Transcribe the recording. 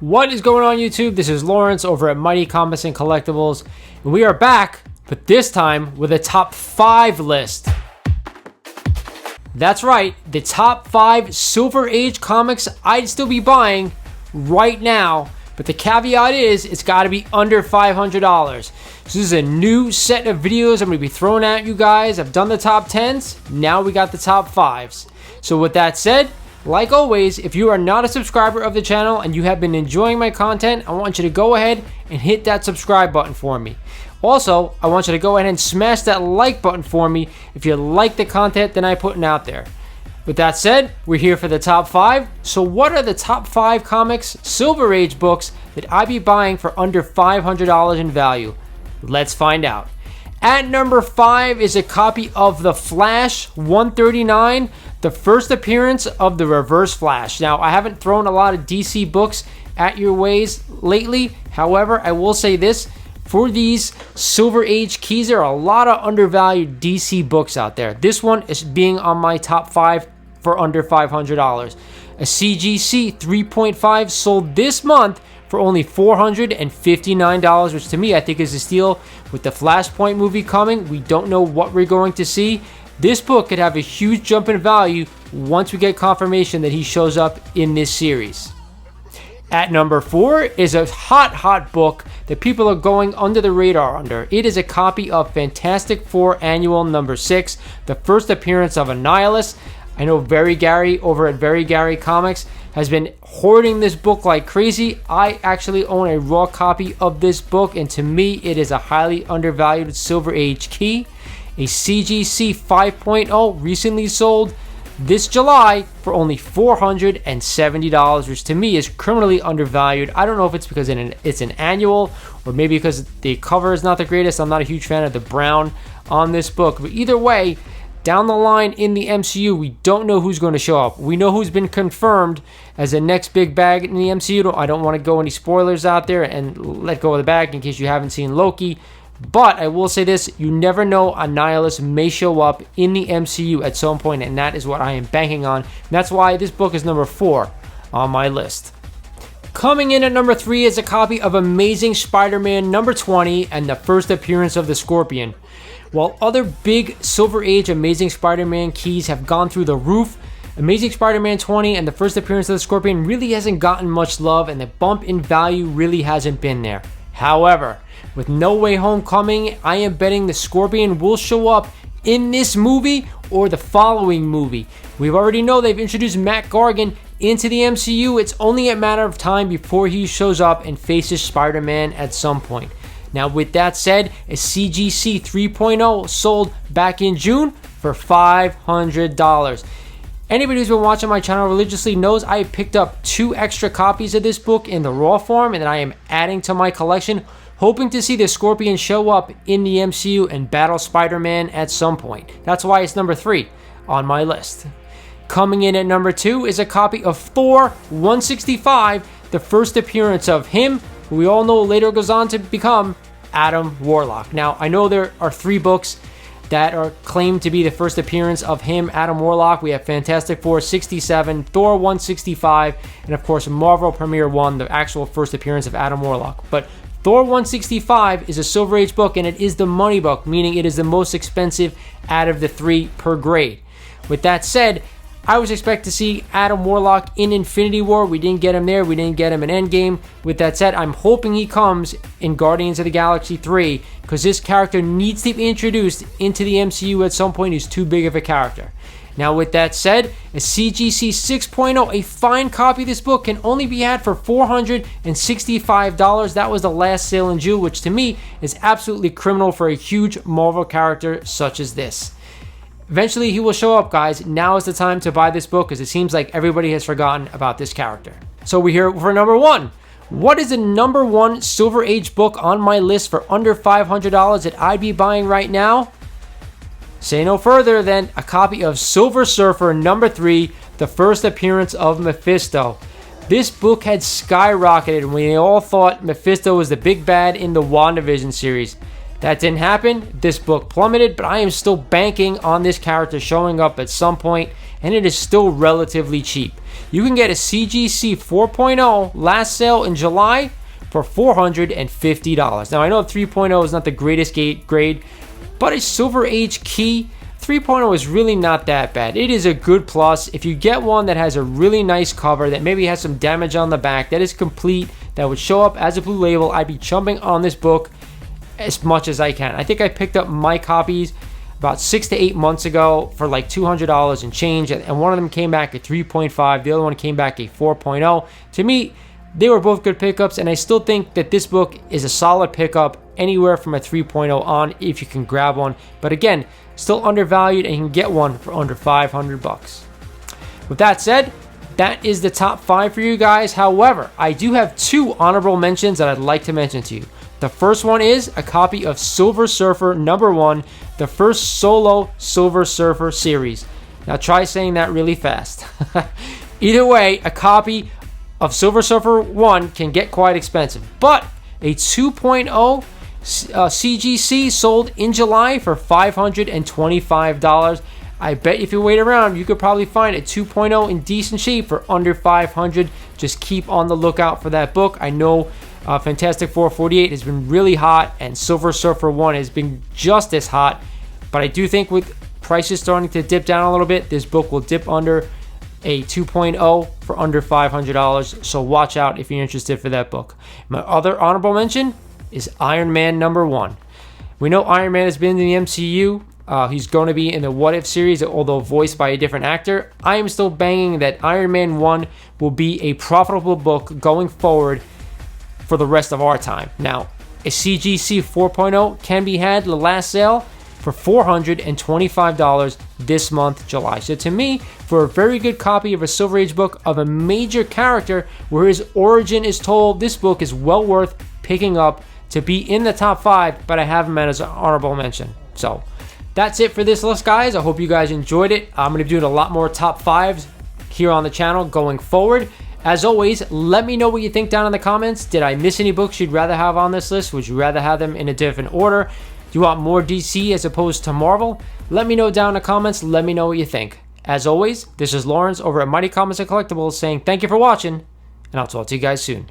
What is going on YouTube? This is Lawrence over at Mighty Comics and Collectibles, and we are back, but this time with a top 5 list. That's right, the top 5 Silver Age comics I'd still be buying right now, but the caveat is it's got to be under $500. So this is a new set of videos I'm going to be throwing at you guys. I've done the top 10s, now we got the top 5s. So with that said, like always, if you are not a subscriber of the channel and you have been enjoying my content, I want you to go ahead and hit that subscribe button for me. Also, I want you to go ahead and smash that like button for me if you like the content that I'm putting out there. With that said, we're here for the top 5. So what are the top 5 comics, Silver Age books that I'd be buying for under $500 in value? Let's find out. At number 5 is a copy of The Flash 139, the first appearance of the Reverse Flash. Now, I haven't thrown a lot of DC books at your ways lately. However, I will say this. For these Silver Age keys, there are a lot of undervalued DC books out there. This one is being on my top 5 for under $500. A CGC 3.5 sold this month for only $459, which to me I think is a steal. With the Flashpoint movie coming, we don't know what we're going to see. This book could have a huge jump in value once we get confirmation that he shows up in this series. At number 4 is a hot book that people are going under the radar under. It is a copy of Fantastic Four Annual number 6, the first appearance of a Nihilist. I know Very Gary over at Very Gary Comics has been hoarding this book like crazy. I actually own a raw copy of this book, and to me it is a highly undervalued Silver Age key. A CGC 5.0 recently sold this July for only $470, which to me is criminally undervalued. I don't know if it's because it's an annual or maybe because the cover is not the greatest. I'm not a huge fan of the brown on this book, but either way, down the line in the MCU, we don't know who's going to show up. We know who's been confirmed as the next big bag in the MCU. I don't want to go any spoilers out there and let go of the bag in case you haven't seen Loki. But I will say this, you never know, a Nihilist may show up in the MCU at some point, and that is what I am banking on. And that's why this book is number 4 on my list. Coming in at number 3 is a copy of Amazing Spider-Man number 20 and the first appearance of the Scorpion. While other big Silver Age Amazing Spider-Man keys have gone through the roof, Amazing Spider-Man 20 and the first appearance of the Scorpion really hasn't gotten much love, and the bump in value really hasn't been there. However, with No Way Home coming, I am betting the Scorpion will show up in this movie or the following movie. We already know they've introduced Matt Gargan into the MCU. It's only a matter of time before he shows up and faces Spider-Man at some point. Now, with that said, a CGC 3.0 sold back in June for $500. Anybody who's been watching my channel religiously knows I picked up 2 extra copies of this book in the raw form, and that I am adding to my collection, hoping to see the Scorpion show up in the MCU and battle Spider-Man at some point. That's why it's number 3 on my list. Coming in at number 2 is a copy of Thor 165, the first appearance of him, who we all know later goes on to become Adam Warlock. Now, I know there are 3 books that are claimed to be the first appearance of him, Adam Warlock. We have Fantastic Four 67, Thor 165, and of course Marvel Premiere 1, the actual first appearance of Adam Warlock. But Thor 165 is a Silver Age book, and it is the money book, meaning it is the most expensive out of the 3 per grade. With that said, I was expecting to see Adam Warlock in Infinity War. We didn't get him there. We didn't get him in Endgame. With that said, I'm hoping he comes in Guardians of the Galaxy 3, because this character needs to be introduced into the MCU at some point. He's too big of a character. Now, with that said, a CGC 6.0, a fine copy of this book, can only be had for $465. That was the last sale in June, which to me is absolutely criminal for a huge Marvel character such as this. Eventually, he will show up, guys. Now is the time to buy this book, because it seems like everybody has forgotten about this character. So we're here for number 1. What is the number 1 Silver Age book on my list for under $500 that I'd be buying right now? Say no further than a copy of Silver Surfer number 3, the first appearance of Mephisto. This book had skyrocketed when we all thought Mephisto was the big bad in the WandaVision series. That didn't happen. This book plummeted, but I am still banking on this character showing up at some point, and it is still relatively cheap. You can get a CGC 4.0 last sale in July for $450. Now, I know 3.0 is not the greatest grade, but a Silver Age key 3.0 is really not that bad. It is a good plus. If you get one that has a really nice cover, that maybe has some damage on the back, that is complete, that would show up as a blue label, I'd be jumping on this book as much as I can. I think I picked up my copies about 6 to 8 months ago for like $200 and change, and one of them came back at 3.5, the other one came back at 4.0. To me, they were both good pickups, and I still think that this book is a solid pickup anywhere from a 3.0 on if you can grab one. But again, still undervalued, and you can get one for under 500 bucks. With that said, that is the top 5 for you guys. However, I do have 2 honorable mentions that I'd like to mention to you. The first one is a copy of Silver Surfer #1, the first solo Silver Surfer series. Now try saying that really fast. Either way, a copy of Silver Surfer 1 can get quite expensive, but a 2.0 CGC sold in July for $525. I bet if you wait around, you could probably find a 2.0 in decent shape for under $500. Just keep on the lookout for that book. I know Fantastic Four 48 has been really hot, and Silver Surfer 1 has been just as hot, but I do think with prices starting to dip down a little bit, this book will dip under a 2.0 for under $500, so watch out if you're interested for that book. My other honorable mention is Iron Man #1. We know Iron Man has been in the MCU. He's going to be in the What If series, although voiced by a different actor. I am still banging that Iron Man 1 will be a profitable book going forward for the rest of our time. Now, a CGC 4.0 can be had the last sale for $425 this month, July. So to me, for a very good copy of a Silver Age book of a major character where his origin is told, this book is well worth picking up to be in the top 5, but I have him as an honorable mention. So that's it for this list, guys. I hope you guys enjoyed it. I'm going to be doing a lot more top 5s here on the channel going forward. As always, let me know what you think down in the comments. Did I miss any books you'd rather have on this list? Would you rather have them in a different order? Do you want more DC as opposed to Marvel? Let me know down in the comments. Let me know what you think. As always, this is Lawrence over at Mighty Comics and Collectibles saying thank you for watching, and I'll talk to you guys soon.